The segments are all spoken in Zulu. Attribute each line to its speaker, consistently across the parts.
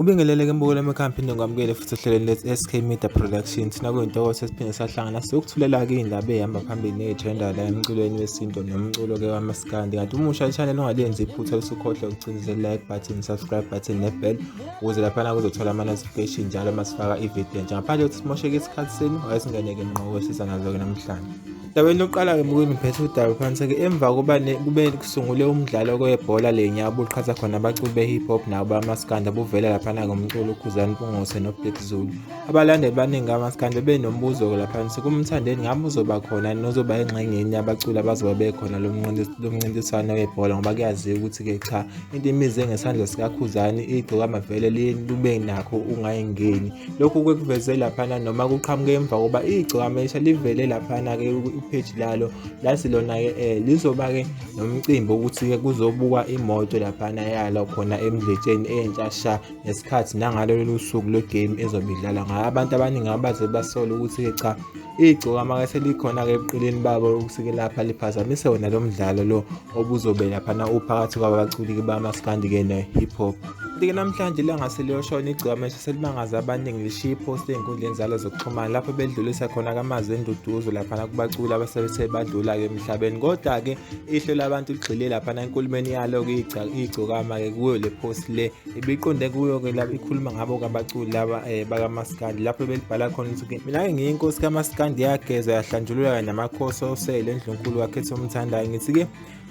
Speaker 1: Ubingeleleke mbukela emakhaya ngikwamukele futhi ohlelweni le-SK Media Productions. Thina kuyintokozo siphinde sahlangana siyokuthulela-ke iy'ndaba ey'hamba phambili ney'threndayo la emculweni wesintu nomculo-ke wamaskandi. Kanti umusha i-channel ungalenzi iphutha usukhohlwe ukucinza i-like button, subscribe button ne-bell ukuze laphana kuzothola ama-notification njalo masifaka ividiyo entsha. Ngaphandle kokuthi simosheke isikhathi senu, wayesingeneke ngqo kwesiza nazo-ke namhlanje. Endaweni yokuqala-ke mbukweni ngiphethe udaba phansi-ke emva koba kube kusungule umdlalo webhola lenyaba obuqhaza khona abaculi be-hip hop nabo bamaskandi abuvela laphana ngomculo uKhuzani Mpungose noBlack Zulu. Abalandeli baningi bamaskandi benombuzo-ke laphana sikumthandeni ngabe uzoba khona nozoba engxenyeni yabaculi abazoba bekhona lo mncintiswano webhola ngoba kuyaziwa ukuthi-ke cha into imize ngesandla sikaKhuzani igcokama vele lube nakho ungayingeni. Lokhu kuveze laphana noma kuqhamuke emva koba igcokama livele laphana-ke page lalo lasi lona-ke lizoba-ke nomcimbi ukuthi-ke kuzobukwa imoto laphana yalo khona emdletsheni entsha sha nesikhathi nangalolu suku lwe-game ezobe idlala ngayo. Abantu abaningi abaze basola ukuthi-ke cha igcokama-ke selikhona-ke ebuqilini babo ukuthi-ke lapha liphazamise wona lo mdlalo lo obuzobe laphana uphakathi kwabaculi-ke bamaskandi-ke ne-hip hop. Kanti-ke namhlanje ilanga seliyoshona igcokama selimangaza abaningi lishiya ipost ey'nkundleni zalo zokuxhumana lapho bedlulisa khona-ke amazwi enduduzo laphana kubaculi abasebethe badlula-ke emhlabeni. Kodwa-ke ihlo labantu ligxile laphana enkulumeni yalo-ke igcokama-ke kuyo le post le ibiqonde kuyo-ke lapho ikhuluma ngabo-ke abaculi laba bakamaskandi lapho belibhala khona ukuthi mina-ke ngiyinkosi kamaskandi yageza yahlanjululwa namakhosi osele endlunkulu wakhetha omthandayo. Ngithi-ke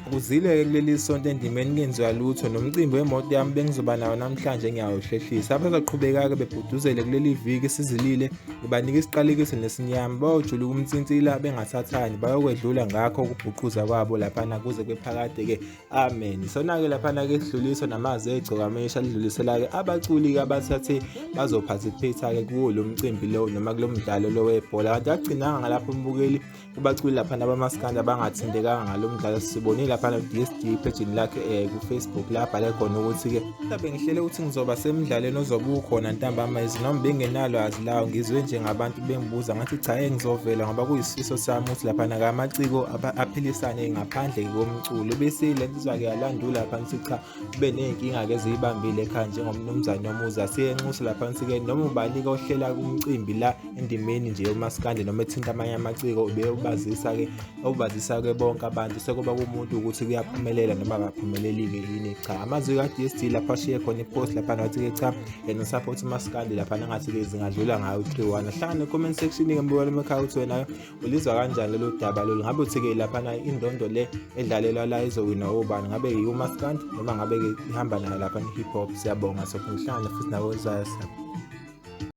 Speaker 1: akuzile-ke kuleli sonto endimeni kungenziwa lutho nomcimbi wemoto yami bengizoba nawo namhlanje ngiyawuhlehlisa. Abazaqhubeka-ke bebhuduzele kuleli viki sizilile ngibanika isiqalekiso nesinyama bayojuluka umtsinsila bengathathani bayokwedlula ngakho ukubhuquza kwabo laphana kuze kwephakade-ke amen. Sona-ke laphana-ke sidluliso namazwi egcokamisha lidlulisela-ke abaculi-ke abathathe bazoparticipate-ke kuwo lo mcimbi lo noma kulo mdlalo lo webhola. Kanti agcinanga ngalapho umbukeli kubaculi laphana bamaskandi abangathindekanga ngalo mdlalo sibonile laphana ku-DSD page lakhe ku-Facebook la bhale khona ukuthi-ke mhlawumbe ngihlele ukuthi ngizoba semdlalweni ozobe ukhona ntambama noma bengenalwazi lawo ngizwe njengabantu bengibuza ngathi cha ngizovela ngoba kuyisifiso sami ukuthi laphana-ke amaciko aphilisane ngaphandle komculo bese le nsizwa-ke yalandula phansi cha kube ney'nkinga-ke eziyibambile ekhaya njengomnumzane Nomuza siyenxusa laphansi-ke noma ubani-ke ohlela kumcimbi la endimeni nje yomaskandi noma ethinta amanye amaciko ubazisa-ke bonke abantu sekuba kumuntu ukuthi kuyaphumelela noma akaphumeleli-ke yini cha. Amazwi ka-DSD lapho ashiye khona ipost laphana wathi-ke cha yena usupport umaskandi laphana ngathi-ke zingadlula ngayo 3-1. Hlangana ne-comment section-ke mbukela emakhaya ukuthi wena ulizwa kanjani lolu daba lolu ngabe uthi-ke laphana indondo le edlalelwa la izowina obani ngabe umaskandi noma ngabe-ke ihamba nayo laphana i-hip hop. Siyabonga sokuhlangana futhi nawe uzayasa.